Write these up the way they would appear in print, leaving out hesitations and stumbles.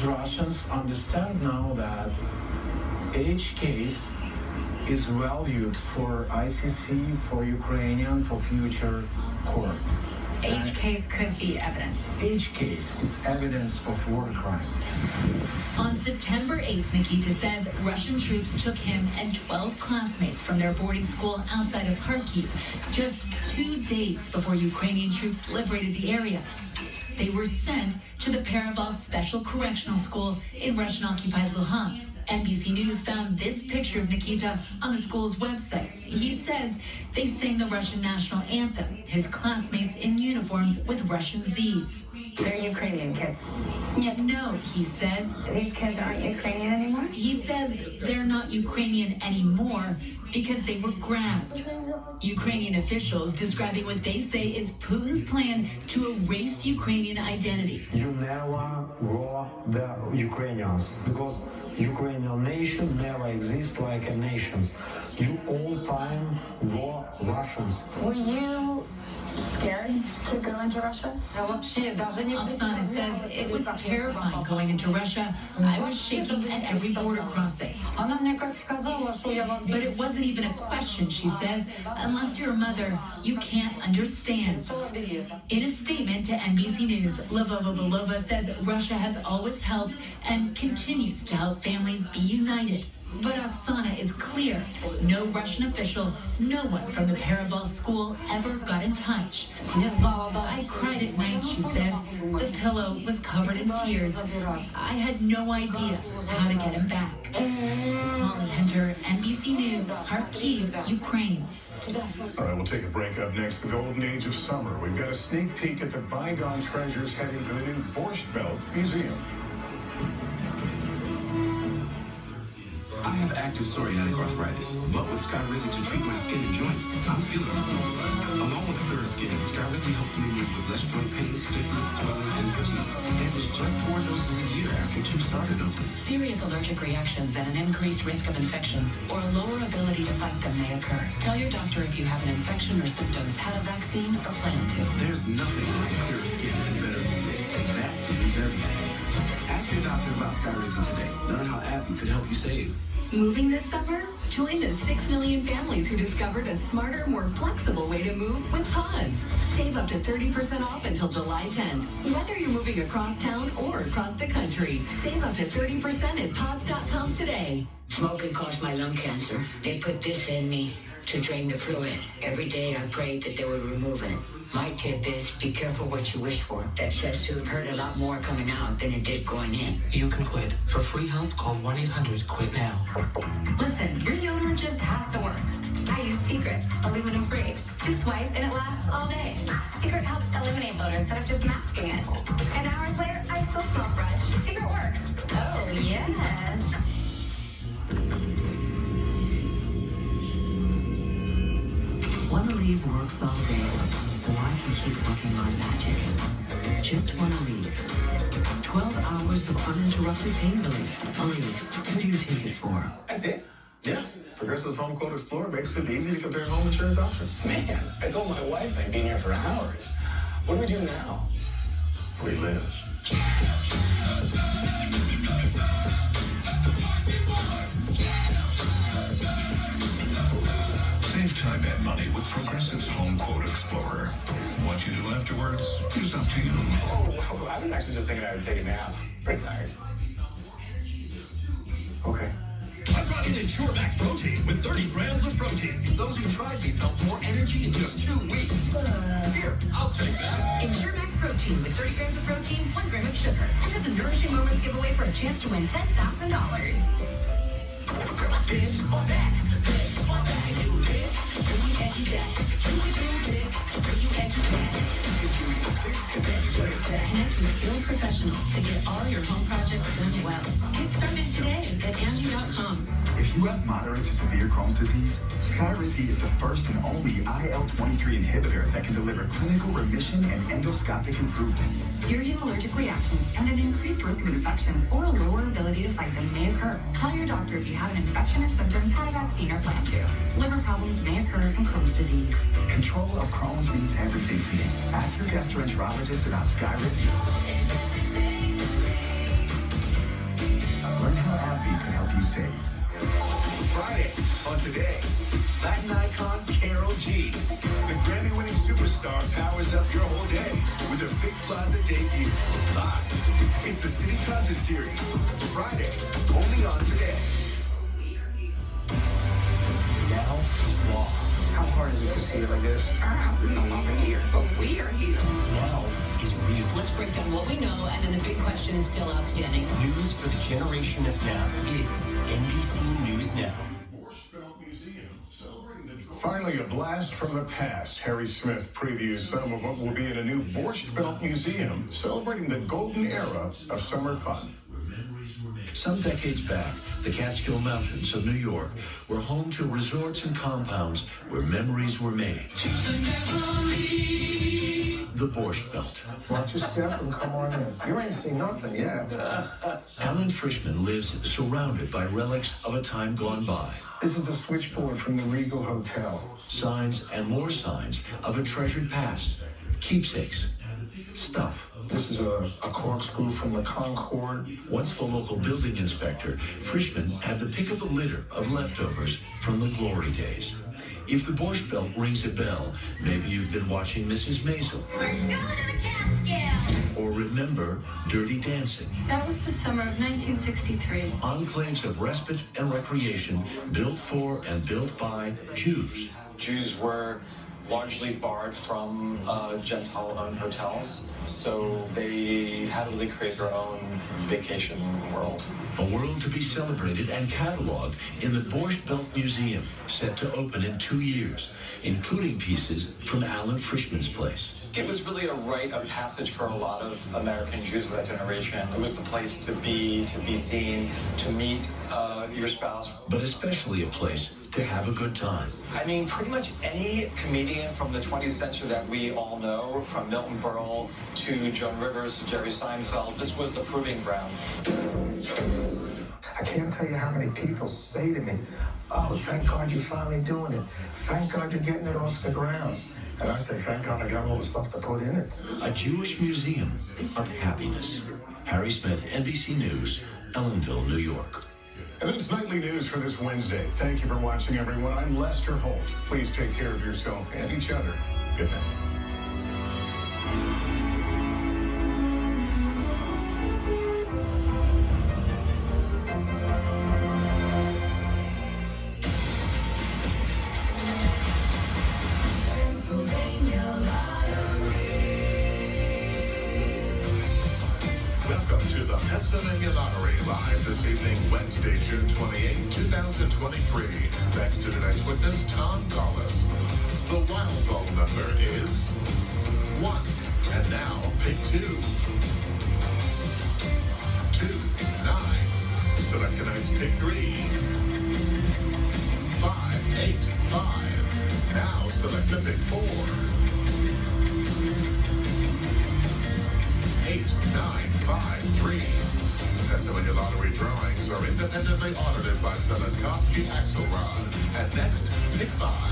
These Russians understand now that each case is valued for ICC, for Ukrainian, for future court. Each case could be evidence. Each case is evidence of war crime. On September 8th, Nikita says Russian troops took him and 12 classmates from their boarding school outside of Kharkiv just 2 days before Ukrainian troops liberated the area. They were sent to the Paraval Special Correctional School in Russian-occupied Luhansk. NBC News found this picture of Nikita on the school's website. He says they sang the Russian national anthem, his classmates in uniforms with Russian Zs. They're Ukrainian kids. No, he says. These kids aren't Ukrainian anymore? He says they're not Ukrainian anymore because they were grabbed. Ukrainian officials describing what they say is Putin's plan to erase Ukrainian identity. You never were the Ukrainians because Ukrainian nation never exists like a nation. You all time were Russians. Were you scared to go into Russia? Oksana says it was terrifying going into Russia. I was shaking at every border crossing. But it wasn't even a question, she says. Unless you're a mother, you can't understand. In a statement to NBC News, Lavova Belova says Russia has always helped and continues to help families be united. But Oksana is clear. No Russian official, no one from the Paraval school ever got in touch. I cried at night, she says. The pillow was covered in tears. I had no idea how to get him back. Molly Hunter, NBC News, Kharkiv, Ukraine. All right, we'll take a break. Up next, the golden age of summer. We've got a sneak peek at the bygone treasures heading for the new Borscht Belt Museum. I have active psoriatic arthritis, but with Skyrizi to treat my skin and joints, I'm feeling smooth. Along with clearer skin, Skyrizi helps me move with less joint pain, stiffness, swelling, and fatigue. And it's just 4 doses a year after 2 starter doses. Serious allergic reactions and an increased risk of infections or a lower ability to fight them may occur. Tell your doctor if you have an infection or symptoms, had a vaccine, or plan to. There's nothing like clearer skin and better movement, and that means everything. Ask your doctor about Skyrizi today. Learn how AbbVie could help you save. Moving this summer? Join the 6 million families who discovered a smarter, more flexible way to move with Pods. Save up to 30% off until July 10th. Whether you're moving across town or across the country, save up to 30% at pods.com today. Smoking caused my lung cancer. They put this in me to drain the fluid. Every day I prayed that they would remove it. My tip is be careful what you wish for. That chest tube hurt a lot more coming out than it did going in. You can quit. For free help, call 1-800-QUIT-NOW. Listen, your deodorant just has to work. I use Secret, aluminum free. Just swipe and it lasts all day. Secret helps eliminate odor instead of just masking it. And hours later, I still smell fresh. Secret works. Oh, yes. Wanna leave works all day, so I can keep working my magic. Just wanna leave. 12 hours of uninterrupted pain relief. Aleve, what do you take it for? That's it? Yeah. Progressive's Home Quote Explorer makes it easy to compare home insurance options. Man, I told my wife I'd been here for hours. What do we do now? We live. Save time and money with Progressive's Home Quote Explorer. What you do afterwards is up to you. Oh, I was actually just thinking I would take a nap. Pretty tired. Okay. I'm rocking Ensure Max Protein with 30 grams of protein. Those who tried me felt more energy in just 2 weeks. Here, I'll take that. Ensure Max Protein with 30 grams of protein, 1 gram of sugar. Enter the Nourishing Moments giveaway for a chance to win $10,000. This or that. This or that. Do this, then you can do that. You can do this, then you can do that. Connect with skilled professionals to get all your home projects done well. Get started today at Angie.com. If you have moderate to severe Crohn's disease, Skyrizi is the first and only IL-23 inhibitor that can deliver clinical remission and endoscopic improvement. Serious allergic reactions and an increased risk of infections or a lower ability to fight them may occur. Tell your doctor if you have an infection or symptoms, had a vaccine, or plan to. Liver problems may occur in Crohn's disease. Control of Crohn's means everything to me. Ask your gastroenterologist about Skyrizi. on Today. Latin icon Karol G. The Grammy-winning superstar powers up your whole day with her Big Plaza debut. Live. It's the City Concert Series. Friday, only on Today. Now it's Raw. How hard is it to see it like this? Our house is no longer here, but we are here. Now is real. Let's break down what we know, and then the big question is still outstanding. News for the generation of now is NBC News Now. Finally, a blast from the past. Harry Smith previews some of what will be in a new Borscht Belt Museum, celebrating the golden era of summer fun. Some decades back, the Catskill Mountains of New York were home to resorts and compounds where memories were made. The Borscht Belt. Watch your step and come on in. You ain't seen nothing yet. Alan Frischman lives surrounded by relics of a time gone by. This is the switchboard from the Regal Hotel. Signs and more signs of a treasured past. Keepsakes. Stuff. This is a corkscrew from the Concorde. Once the local building inspector, Frischman had the pick of the litter of leftovers from the glory days. If the Borscht Belt rings a bell, maybe you've been watching Mrs. Maisel. We're going to the Catskill. Or remember Dirty Dancing. That was the summer of 1963. Enclaves of respite and recreation built for and built by Jews. Jews were largely barred from Gentile-owned hotels, so they had to really create their own vacation world. A world to be celebrated and cataloged in the Borscht Belt Museum, set to open in 2 years, including pieces from Alan Frischman's place. It was really a rite of passage for a lot of American Jews of that generation. It was the place to be seen, to meet your spouse. But especially a place to have a good time. I mean, pretty much any comedian from the 20th century that we all know, from Milton Berle to Joan Rivers to Jerry Seinfeld, this was the proving ground. I can't tell you how many people say to me, "Oh, thank God you're finally doing it. Thank God you're getting it off the ground." And I say, thank God I got all the stuff to put in it. A Jewish museum of happiness. Harry Smith, NBC News, Ellenville, New York. And that's Nightly News for this Wednesday. Thank you for watching, everyone. I'm Lester Holt. Please take care of yourself and each other. Good night. Welcome to the Pennsylvania Lottery, live this evening, Wednesday, June 28, 2023. Thanks to tonight's witness, Tom Collis. The wild ball number is 1. And now, pick 2. 2, 9. Select tonight's pick 3. 5, 8, 5. Now select the pick 4. 8, 9, 5, 3. Pennsylvania Lottery drawings are independently audited by Zelenkovsky Axelrod. And next, pick 5.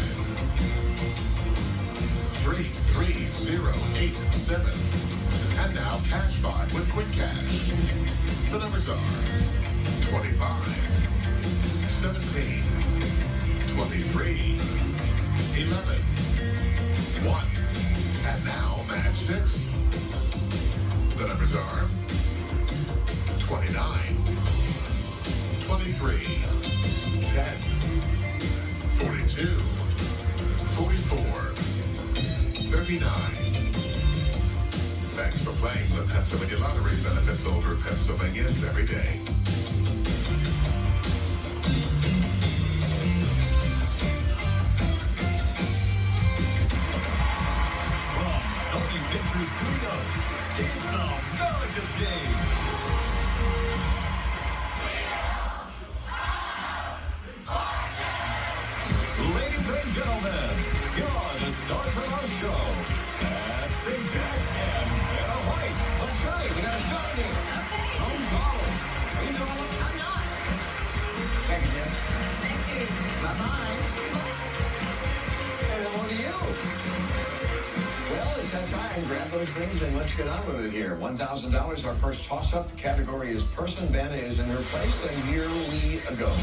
3, 3, 0, 8, 7. And now cash 5 with quick cash. The numbers are 25, 17, 23, 11, 1. And now match 6. The numbers are 29, 23, 10, 42, 44, 39. Thanks for playing the Pennsylvania Lottery. Benefits older Pennsylvanians every day. From Sony Pictures Studios, it's America's Game. Ladies and gentlemen, here are the stars of our show. St. Jack and Vanna White. That's right, we got a show here. Okay. Home calling. Are you doing it? I'm not. Thank you, Jim. Thank you. Bye-bye. And hello to you. Well, it's that time. Grab those things and let's get on with it here. $1,000, our first toss-up. The category is person. Vanna is in her place, and here we go.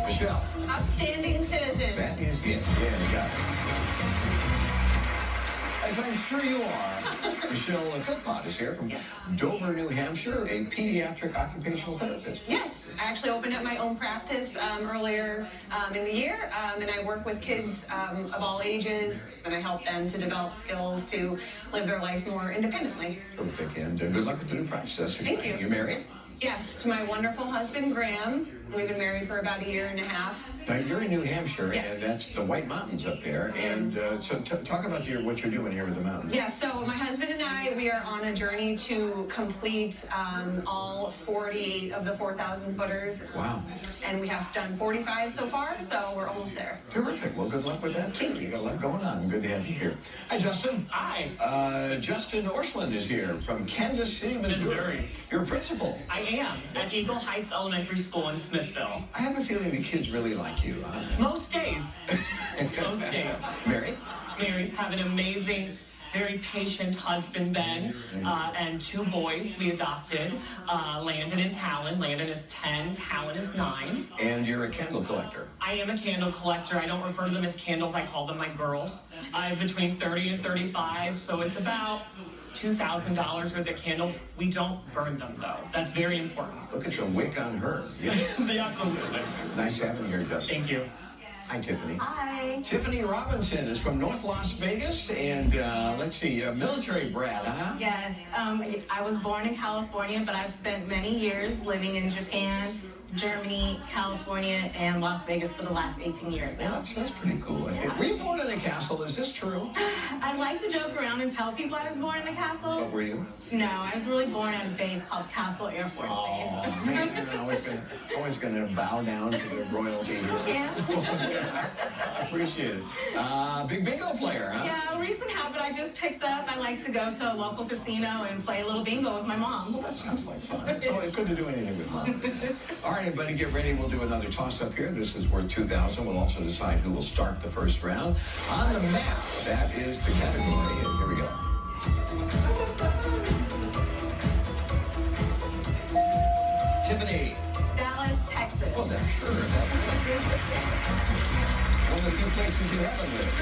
Michelle. Upstanding citizen. That is it. Yeah, you got it. As I'm sure you are, Michelle Philpott is here from Dover, New Hampshire, a pediatric occupational therapist. Yes, I actually opened up my own practice earlier in the year, and I work with kids of all ages, and I help them to develop skills to live their life more independently. Terrific, and good luck with the new practice. That's Thank exciting. you. You married? Yes, to my wonderful husband, Graham. We've been married for about 1.5 years. Now, you're in New Hampshire, Yes. and that's the White Mountains up there. And so talk about what you're doing here with the mountains. Yeah, so my husband and I, we are on a journey to complete all 48 of the 4,000 footers. Wow. And we have done 45 so far, so we're almost there. Terrific. Well, good luck with that, too. You got a lot going on. Good to have you here. Hi, Justin. Hi. Justin Orschland is here from Kansas City, Missouri. You're a principal. I am at Eagle Heights Elementary School in Smithville. I have a feeling the kids really like you. Most days. Most days. Married? Married. Have an amazing, very patient husband, Ben, and 2 boys we adopted, Landon and Talon. Landon is 10, Talon is 9. And you're a candle collector. I am a candle collector. I don't refer to them as candles. I call them my girls. I have between 30 and 35, so it's about $2,000 worth of candles. We don't burn them, though. That's very important. Look at the wick on her. Yeah. Absolutely. Nice having you here, Justin. Thank you. Hi, Tiffany. Hi. Tiffany Robinson is from North Las Vegas, and let's see, a military brat, huh? Yes. I was born in California, but I've spent many years living in Japan, Germany, California, and Las Vegas for the last 18 years now. That's pretty cool. Were you born in a castle? Is this true? I like to joke around and tell people I was born in a castle. What were you? No, I was really born at a base called Castle Air Force Base. Oh, man, always gonna bow down to the royalty here. Yeah. I appreciate it. Big bingo player, huh? Yeah, a recent habit I just picked up. I like to go to a local casino and play a little bingo with my mom. Well, that sounds like fun. It's always good to do anything with mom. All right, everybody, get ready. We'll do another toss-up here. This is worth $2,000. We'll also decide who will start the first round. On the map, that is the category. And here we go. Tiffany. Dallas, Texas. Well, then, sure. One of the few places you haven't lived.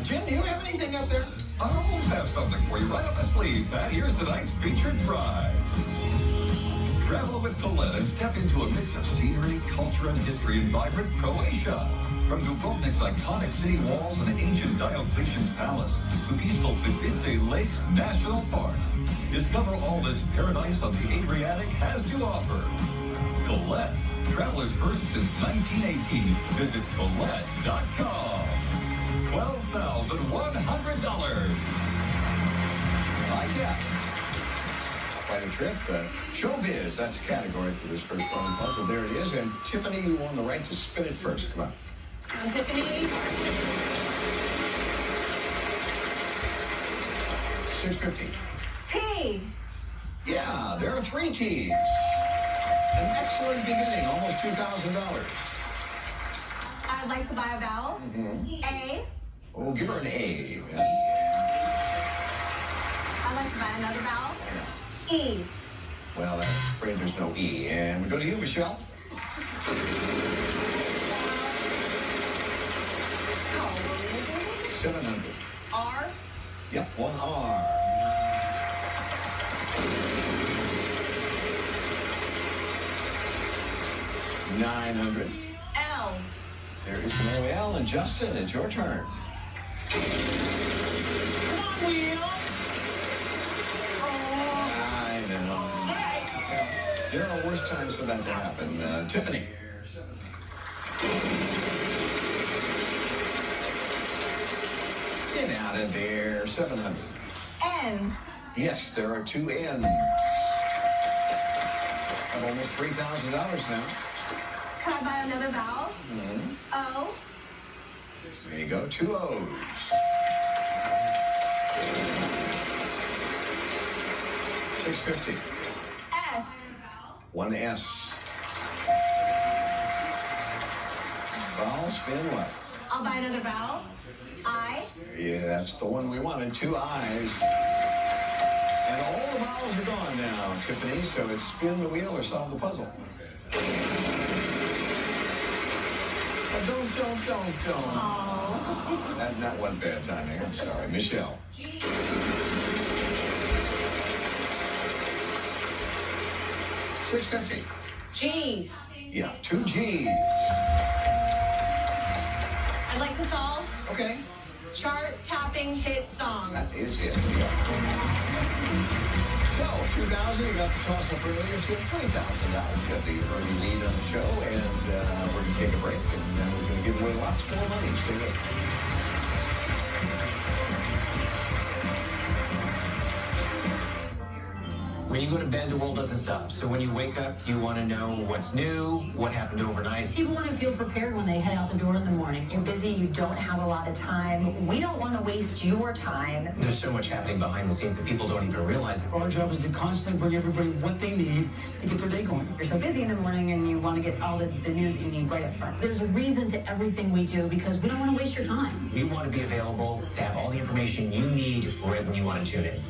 Jim, do you have anything up there? I always have something for you right up my sleeve, Pat. Here's tonight's featured prize. Travel with Colette and step into a mix of scenery, culture, and history in vibrant Croatia. From Dubrovnik's iconic city walls and ancient Diocletian's palace to peaceful Plitvice Lakes National Park. Discover all this paradise on the Adriatic has to offer. Colette, travelers first since 1918. Visit Colette.com. $12,100. Like that. Quite a trip. Showbiz, that's the category for this first round puzzle. There it is. And Tiffany, you won the right to spin it first. Come on. Tiffany. 650. T. Yeah, there are 3 T's. An excellent beginning, almost $2,000. I'd like to buy a vowel. A. Oh, give her an A. I'd like to buy another vowel. E. Well, I'm afraid there's no E. And we go to you, Michelle. 700. R. Yep, 1 R. 900. L. There is no L. And Justin, it's your turn. I know. There are worse times for that to happen. Tiffany. Get out of there. 700. N. Yes, there are 2 N's. I'm almost $3,000 now. Can I buy another vowel? O. There you go. 2 O's. $650. S. 1 S. Vowel spin what? I'll buy another vowel. I. Yeah, that's the one we wanted. 2 I's. And all the vowels are gone now, Tiffany, so it's spin the wheel or solve the puzzle. Oh, don't. Oh. That wasn't bad timing. I'm sorry. Michelle. $6.50. G. Yeah, 2 G's. I'd like to solve. Okay. Chart-topping hit song. That is it. So, 2,000, you got the toss-up earlier, so you have $20,000. You got the early lead on the show, and we're going to take a break, and then we're going to give away lots more money. Stay with us. When you go to bed, the world doesn't stop. So when you wake up, you want to know what's new, what happened overnight. People want to feel prepared when they head out the door in the morning. You're busy, you don't have a lot of time. We don't want to waste your time. There's so much happening behind the scenes that people don't even realize. Our job is to constantly bring everybody what they need to get their day going. You're so busy in the morning and you want to get all the news that you need right up front. There's a reason to everything we do because we don't want to waste your time. We want to be available to have all the information you need right when you want to tune in.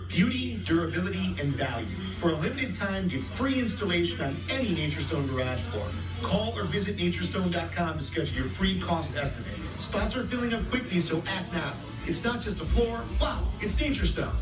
Beauty, durability, and value. For a limited time, get free installation on any NatureStone garage floor. Call or visit naturestone.com to schedule your free cost estimate. Spots are filling up quickly, so act now. It's not just a floor. Wow, it's NatureStone.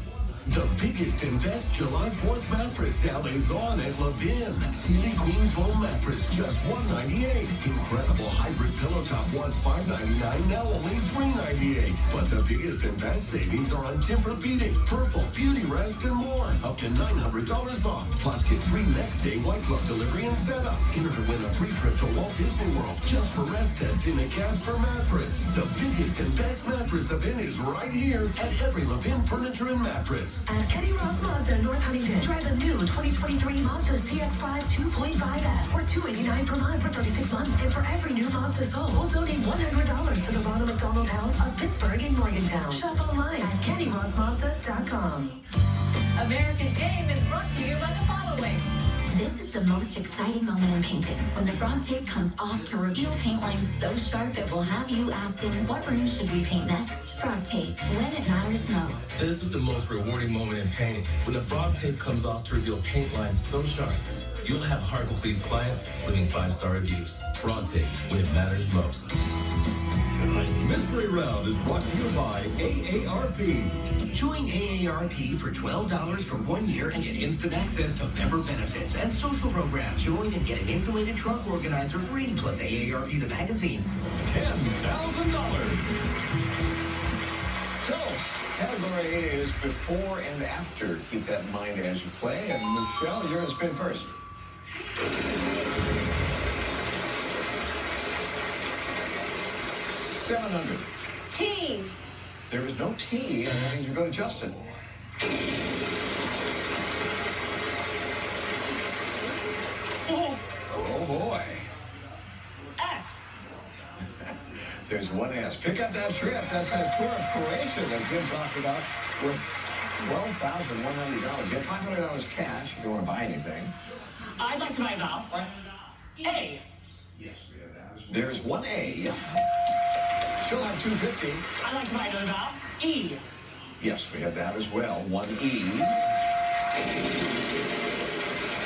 The biggest and best July 4th mattress sale is on at Levin. Sealy Queen Foam Mattress, just $198. Incredible hybrid pillow top was $599, now only $398. But the biggest and best savings are on Tempur-Pedic, Purple, Beauty Rest, and more. Up to $900 off. Plus, get free next day white glove delivery and setup. Enter to win a free trip to Walt Disney World just for rest testing a Casper mattress. The biggest and best mattress event is right here at every Levin Furniture and Mattress. At Kenny Ross Mazda, North Huntington, drive the new 2023 Mazda CX-5 2.5S for $289 per month for 36 months. And for every new Mazda sold, we'll donate $100 to the Ronald McDonald House of Pittsburgh and Morgantown. Shop online at KennyRossMazda.com. America's Game is brought to you by the following. This is the most exciting moment in painting, when the frog tape comes off to reveal paint lines so sharp it will have you asking, what room should we paint next? Frog tape, when it matters most. This is the most rewarding moment in painting, when the frog tape comes off to reveal paint lines so sharp. You'll have heart-pleased clients leaving 5-star reviews. Frog tape, when it matters most. Tonight's mystery round is brought to you by AARP. Join AARP for $12 for 1 year and get instant access to member benefits and social programs. Join and get an insulated truck organizer free, plus AARP the magazine. $10,000. So, category A is before and after. Keep that in mind as you play. And Michelle, you're going to spin first. $700. T. There is no T, and that means we go to Justin. Oh boy. S. There's one S. Pick up that trip. That's a tour of Croatia that Jim talked about worth $12,100. Get $500 cash if you want to buy anything. I'd like to buy a vowel. A. There's one A. She'll have $250. I'd like to buy another vowel. E. Yes, we have that as well. One E.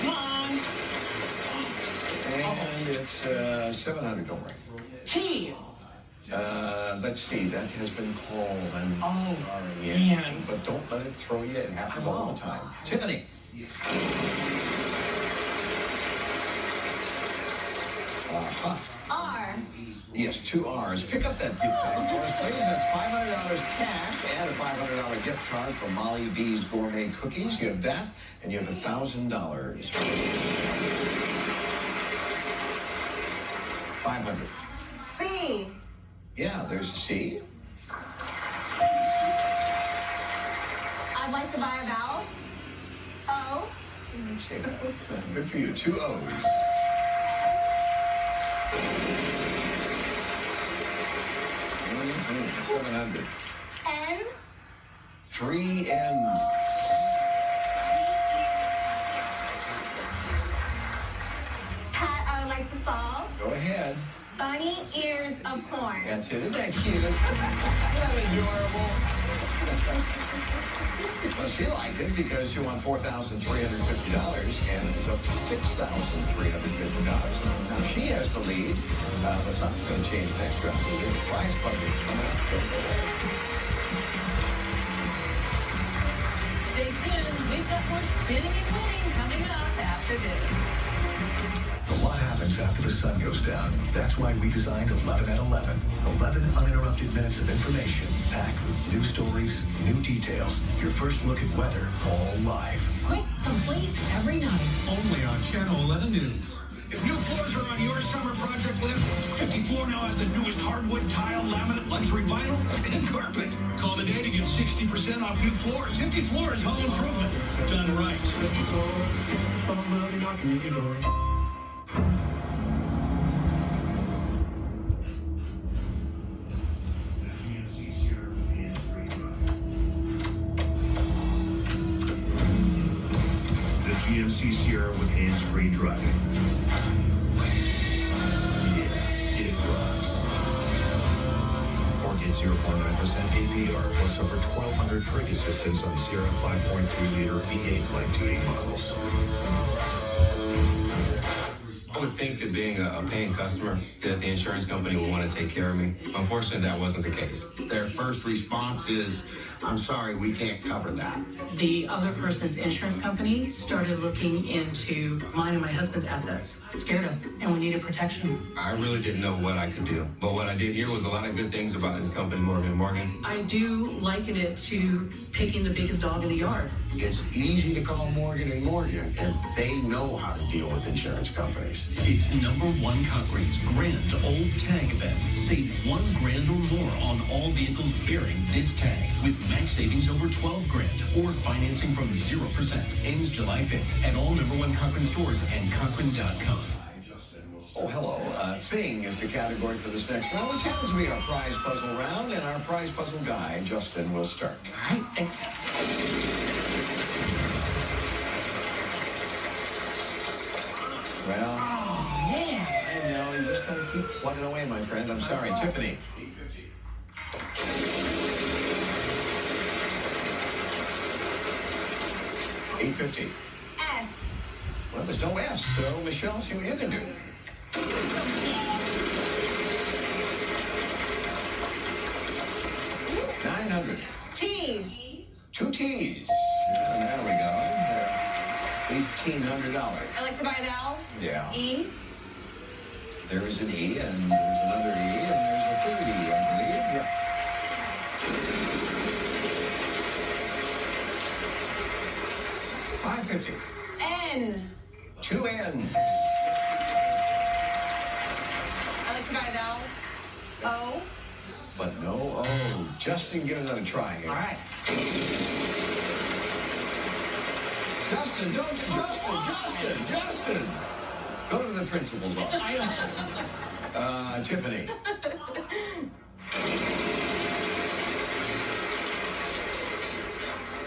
Come on. And it's $700. Don't worry. T. Let's see. That has been called. I'm sorry. Man. But don't let it throw you. It happens all the time. Tiffany. Aha. R. Yes, 2 R's. Pick up that gift card for us, please. That's $500 cash and a $500 gift card for Molly B's Gourmet Cookies. You have that, and you have $1,000. 500. C. Yeah, there's a C. I'd like to buy a vowel. O. Let's see. Good for you. 2 O's. Mm-hmm. 700. N. 3 N's. Pat, I would like to solve. Go ahead. Bunny ears of corn. That's it. Isn't that cute? Isn't that adorable? Well, she liked it because she won $4,350 and it's up to $6,350. Now she has the lead, but something's going to change next round. There's a prize puzzle coming up. Stay tuned. We've got more spinning and winning coming up after this. A lot happens after the sun goes down. That's why we designed 11 at 11. 11 uninterrupted minutes of information, packed with new stories, new details. Your first look at weather, all live. Quick, complete, every night. Only on Channel 11 News. If new floors are on your summer project list, 50 Floor now has the newest hardwood, tile, laminate, luxury vinyl, and carpet. Call today to get 60% off new floors. 50 Floors home improvement. Done right. The GMC Sierra with hands-free driving. Yeah, it rocks. Or get 0.9% APR plus over 1,200 trade assistance on Sierra 5.3-liter V8 light-duty models. I would think that being a paying customer, that the insurance company would want to take care of me. Unfortunately, that wasn't the case. Their first response is, I'm sorry, we can't cover that. The other person's insurance company started looking into mine and my husband's assets. It scared us, and we needed protection. I really didn't know what I could do. But what I did hear was a lot of good things about this company, Morgan & Morgan. I do liken it to picking the biggest dog in the yard. It's easy to call Morgan & Morgan, and they know how to deal with insurance companies. It's #1 Concrete's Grand Old Tag Event. Save $1 grand or more on all vehicles bearing this tag with max savings over $12 grand or financing from 0%. Ends July 5th at all #1 Cochrane stores and Cochrane.com. Oh, hello. Thing is the category for this next round, which happens to be our prize puzzle round, and our prize puzzle guy, Justin, will start. All right, thanks. Well, oh, man. I know, you just gotta keep plugging away, my friend. I'm sorry. Tiffany. $850. S. Well, there's no S, so Michelle, see what you can do. $900. T. 2 T's. Yeah, there we go. $1,800. I like to buy vowel. Yeah. E. There is an E, and there's another E, and there's a third E, I believe. Yeah. $550. N. 2 N's. I like to buy vowel. O. But no O. Justin, give it another try here. All right. Justin, Justin! Go to the principal's office. Tiffany.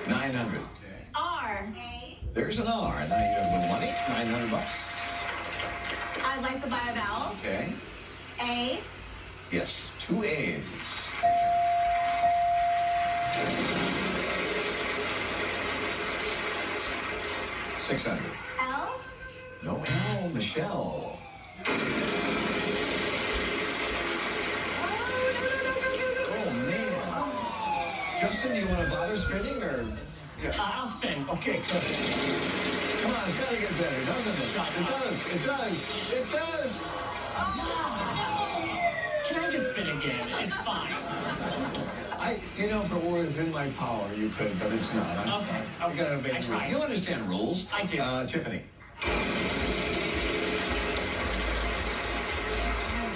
$900. R. There's an R. Now you have a little money. $900. I'd like to buy a vowel. Okay. A. Yes, 2 A's. $600. L. No L, Michelle. Oh, man. Justin, do you want to bother spinning, or? Yeah. I'll spin. Okay, good. Come on, it's got to get better, doesn't it? It does. Can I just spin again? It's fine. If it were within my power, you could, but it's not. Okay. You gotta obey the rules. You understand rules. I do. Tiffany.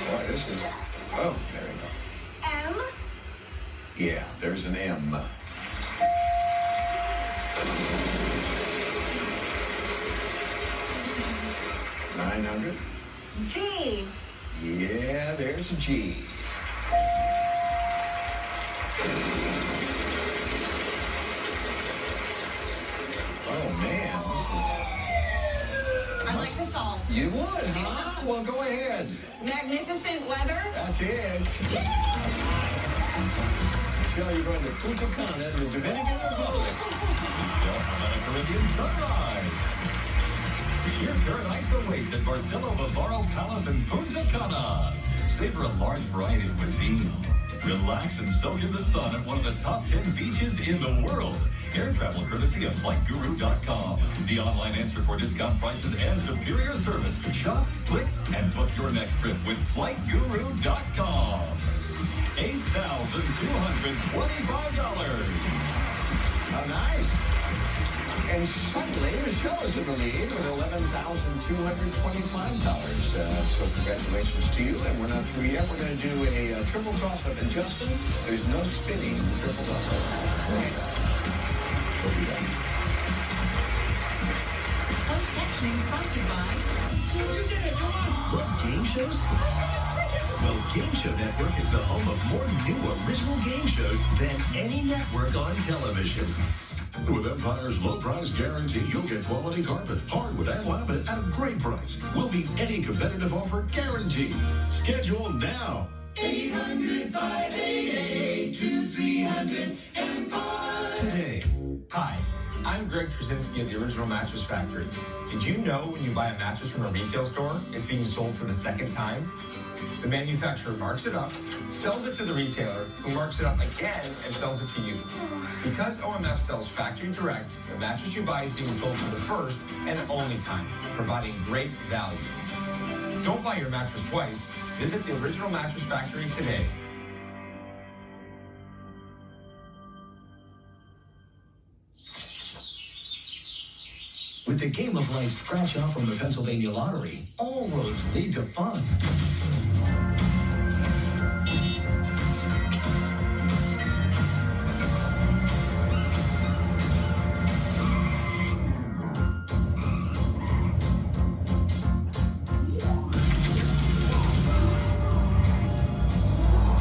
Boy, this is... Oh, there we go. M. Yeah, there's an M. $900. G. Yeah, there's a G. Oh, man. I like the Salt. You would, huh? Well, go ahead. Magnificent weather. That's it. Michelle, you're going to Punta Cana, the Dominican Republic. On a Caribbean sunrise. Sheer paradise awaits at Barcelo Bavaro Palace in Punta Cana. Savor a large variety of cuisine. Relax and soak in the sun at one of the top 10 beaches in the world. Air travel courtesy of FlightGuru.com. The online answer for discount prices and superior service. Shop, click, and book your next trip with FlightGuru.com. $8,225. How nice. And suddenly, Michelle is in the lead with $11,225. So congratulations to you. And we're not through yet. We're going to do a triple toss-up. And Justin, there's no spinning in the triple toss-up. We'll be done. Closed captioning sponsored by... You did it, come on! Love game shows? Well, Game Show Network is the home of more new original game shows than any network on television. With Empire's low price guarantee, you'll get quality carpet, hardwood, and laminate at a great price. We'll beat any competitive offer guaranteed. Schedule now. 800-588-2300 Empire. Today. Hi, I'm Greg Trzynski at the Original Mattress Factory. Did you know when you buy a mattress from a retail store, it's being sold for the second time? The manufacturer marks it up, sells it to the retailer, who marks it up again and sells it to you. Because OMF sells factory direct, the mattress you buy is being sold for the first and only time, providing great value. Don't buy your mattress twice. Visit the Original Mattress Factory today. With the Game of Life scratch-off from the Pennsylvania Lottery, all roads lead to fun.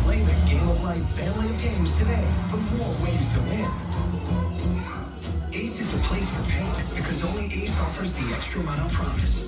Play the Game of Life family of games today for more ways to win. Ace is the place for paint because only Ace offers the extra mile promise.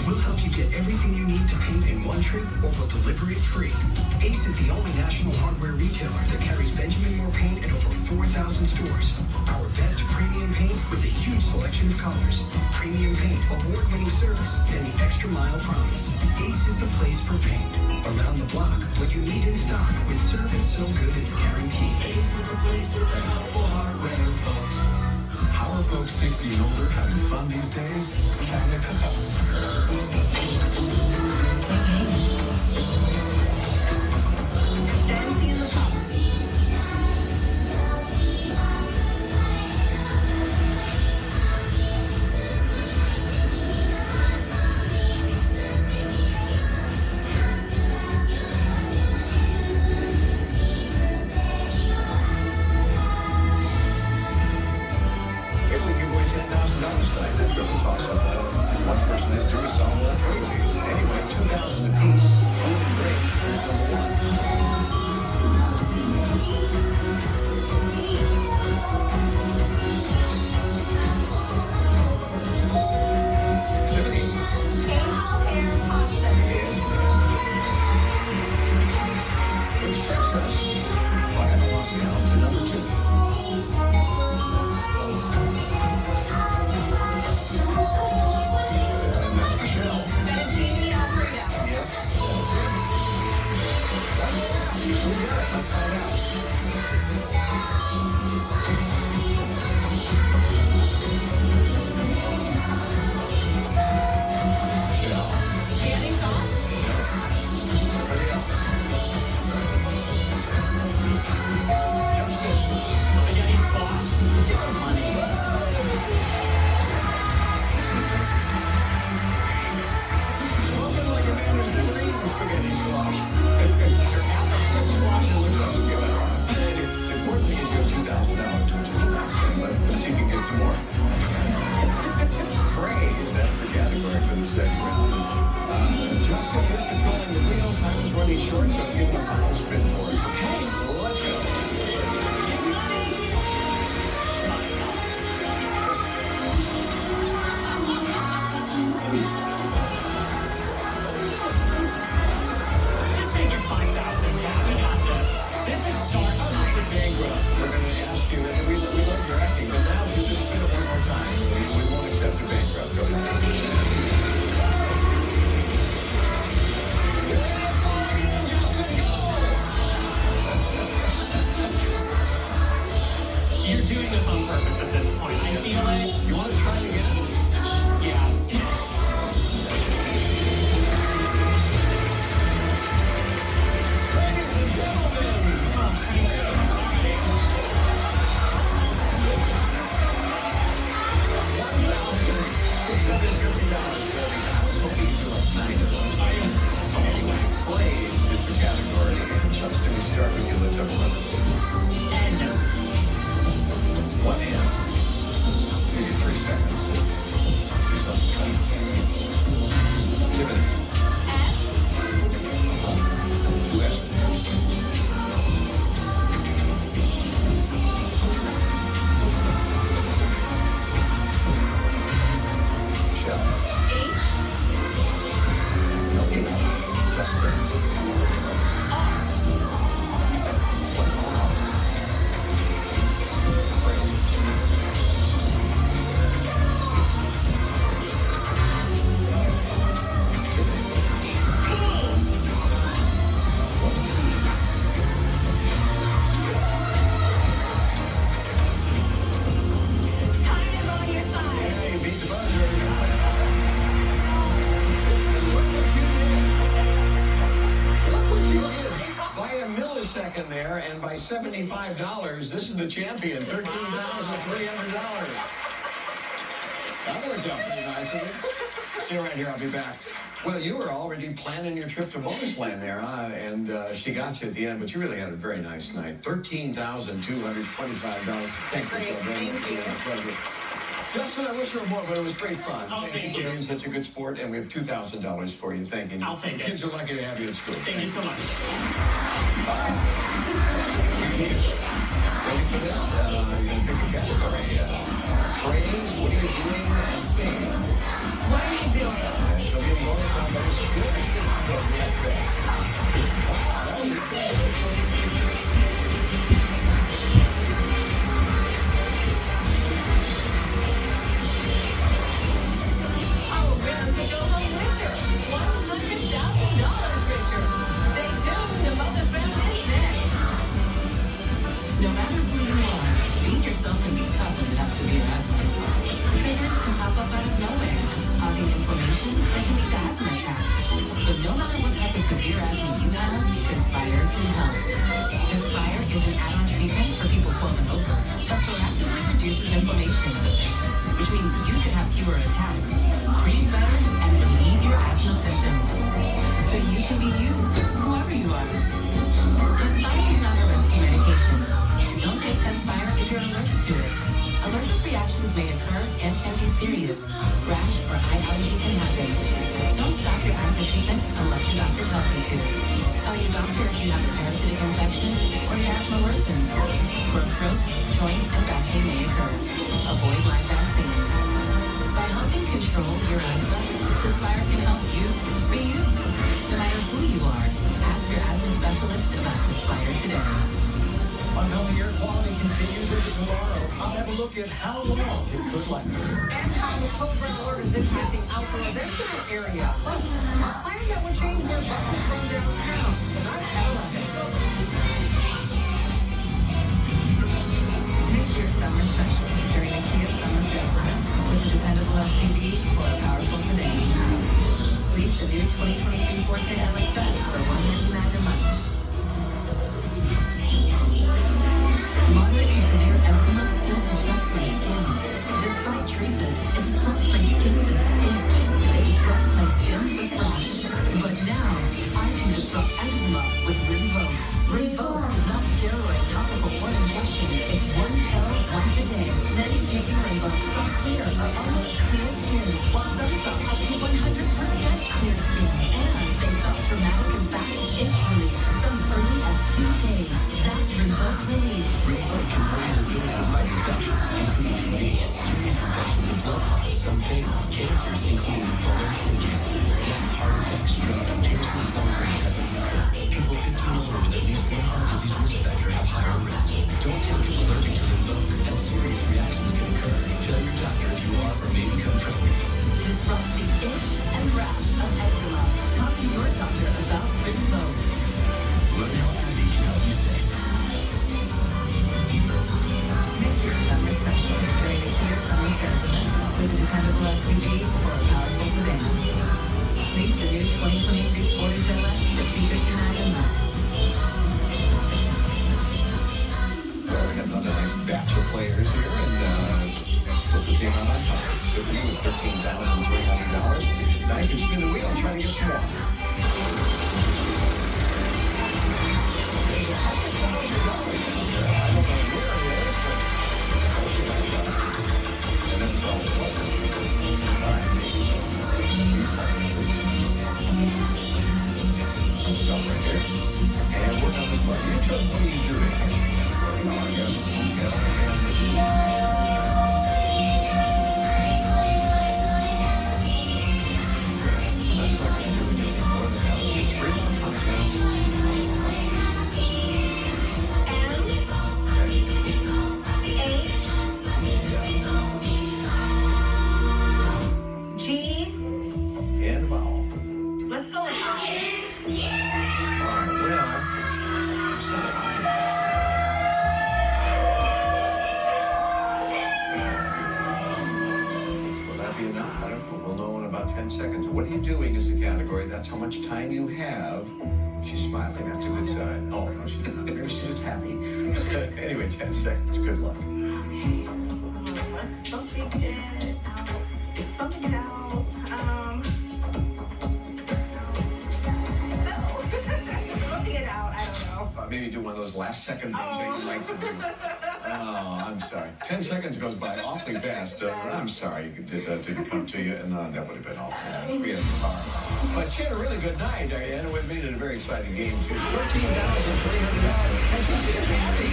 We'll help you get everything you need to paint in one trip or we'll deliver it free. Ace is the only national hardware retailer that carries Benjamin Moore paint in over 4,000 stores. Our best premium paint with a huge selection of colors. Premium paint, award-winning service, and the extra mile promise. Ace is the place for paint. Around the block, what you need in stock with service so good it's guaranteed. Ace is the place for the helpful hardware folks. How are folks 60 and older having fun these days? Dancing in the pub. If we give away $10,000 tonight, that triple toss-up, one person has to do is solve all three of these. Anyway, 2,000 apiece. Moving great. Here's number one. Tiffany. Yes, ma'am. Which takes us, I have lost count, to number two. And that's Michelle. Fettuccine Alfredo. Yes. You still got it. Let's find out. Michelle. Candy sauce. Nobody else. Justin. Spaghetti squash. Spoken like a man who's never eaten spaghetti squash. That squash looks like you give it. The important thing is you have $2,000 to relax in, but let's see if you can get some more. Praise, that's the category for this next round. Justin, you're controlling the wheel. Time is running short, so give it a final spin for us. Okay, well, let's go. second there, and by $75, this is the champion, $13,300. That worked out pretty nicely. Stay right here, I'll be back. Well, you were already planning your trip to Bonus Land there, huh? And she got you at the end, but you really had a very nice night. $13,225. Thank you so very much. Thank you. Pleasure. Justin, I wish there were more, but it was great fun. Oh, thank you. For being such a good sport, and we have $2,000 for you. Thank you. I'll take it. Kids are lucky to have you at school. Thank you so much. Ready for this? You're going to pick a category. Phrase, what are you doing, and thing. What are you doing? She'll be going from those skills to go right there. That was good. No matter who you are, being yourself can be tough when it has to be asthma. Triggers can pop up out of nowhere, causing inflammation that can lead to asthma attacks. But no matter what type of severe asthma you have, Tezspire can help. Tezspire is an add-on treatment for people 12 and over that proactively reduces inflammation, which means you can have fewer attacks, breathe better, and relieve your asthma symptoms. So you can be you, whoever you are. Tezspire is not a risky medication. Don't take Tezspire if you're allergic to it. Allergic reactions may occur and can be serious. Rash or eye allergy can happen. Don't stop your asthma treatments unless your doctor tells you to. Tell your doctor if you have a parasitic infection or your asthma worsens. Sore throat, joint, and back pain may occur. Avoid live vaccines. By helping control your asthma, Tezspire can help you be you. No matter who you are, ask your asthma specialist about Tezspire today. Unhealthy air quality continues into tomorrow. I'll have a look at how long it could last. And how the cold red alert is impacting outdoor events in the area. Plus, a plan that will change where buses run downtown. Tonight at 11. Next year's summer special during a Kia summer sale event with a dependable SUV or a powerful sedan. Lease the new 2023 Forte LXS for $199 a month. Moderate to severe eczema still disrupts my skin. Despite treatment, it disrupts my skin with itch. It disrupts my skin with rash. But now, I can disrupt eczema with Rinvoq. Rinvoq is not steroid, topical, or injection. It's one pill once a day. Then you take your Rinvoq. Some clear or almost clear skin, while some saw up to 100% clear skin. And they felt dramatic and fast itch relief, some as early as 2 days. That's Rinvoq Relief. Rinvoq can prevent a billion of light infections, including TB, serious infections of blood clots, some fatal, cancers, including lymphoma and skin cancer, death, heart attack, stroke, and tears in the stomach or intestines occur. People 15 and older with at least one heart disease risk factor have higher risks. Don't take people allergic to Rinvoq, as serious reactions can occur. Tell your doctor if you are or may become pregnant. Disrupt the itch and rash of eczema. Talk to your doctor about Rinvoq. Learn how Abby can help you stay. Make your summer special during the Kia summer sales event with a dependable SUV or a powerful sedan. Lease the new 2023 Sportage LX for $259 a month. Well, we got another nice batch of players here, and look who came out on top. Tiffany with $13,300. Now you can spin the wheel and try to get some more. There's $100,000 I don't know where it is, but I wish you guys got it. And then it's all over. All right. Stop right there. And work on this button. You chose, what are you doing? I guess. That's not going to do anything more than that. It's free content. G. And vowel. Let's go with I. All right, well. Will that be enough? I don't know. We'll know in about 10 seconds. What are you doing is the category. That's how much time you have. She's smiling. That's a good sign. Oh, no, she's not. Maybe she's happy. Anyway, 10 seconds. Good luck. Let something get out. Something get out. Something get out. I don't know. Maybe do one of those last second things that you like to do. Oh, I'm sorry. 10 seconds goes by awfully fast. I'm sorry that didn't come to you, and that would have been awful nice. We had the car. But she had a really good night, Diana. We made it a very exciting game, too. $13,300. And she seems happy.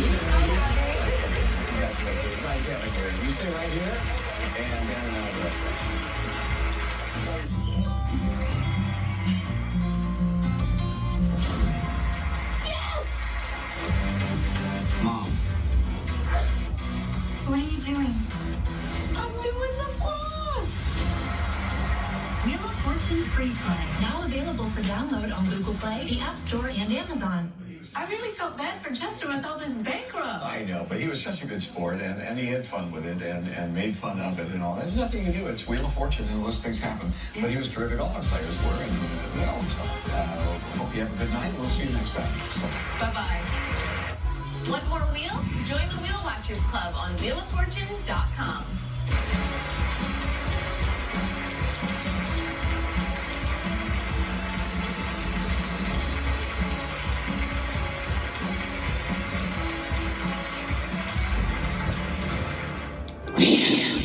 It's nice having her. You stay right here, and then Mom. What are you doing? I'm doing the floss. Wheel of Fortune Free Play. Now available for download on Google Play, the App Store, and Amazon. I really felt bad for Chester with all this bankrupt. I know, but he was such a good sport, and he had fun with it, and made fun of it and all. There's nothing to do. It's Wheel of Fortune, and those things happen. But he was terrific. All our players were, and well, so hope you have a good night. We'll see you next time. Bye-bye. Want more wheel? Join the Wheel Watchers Club on wheeloffortune.com. Wheel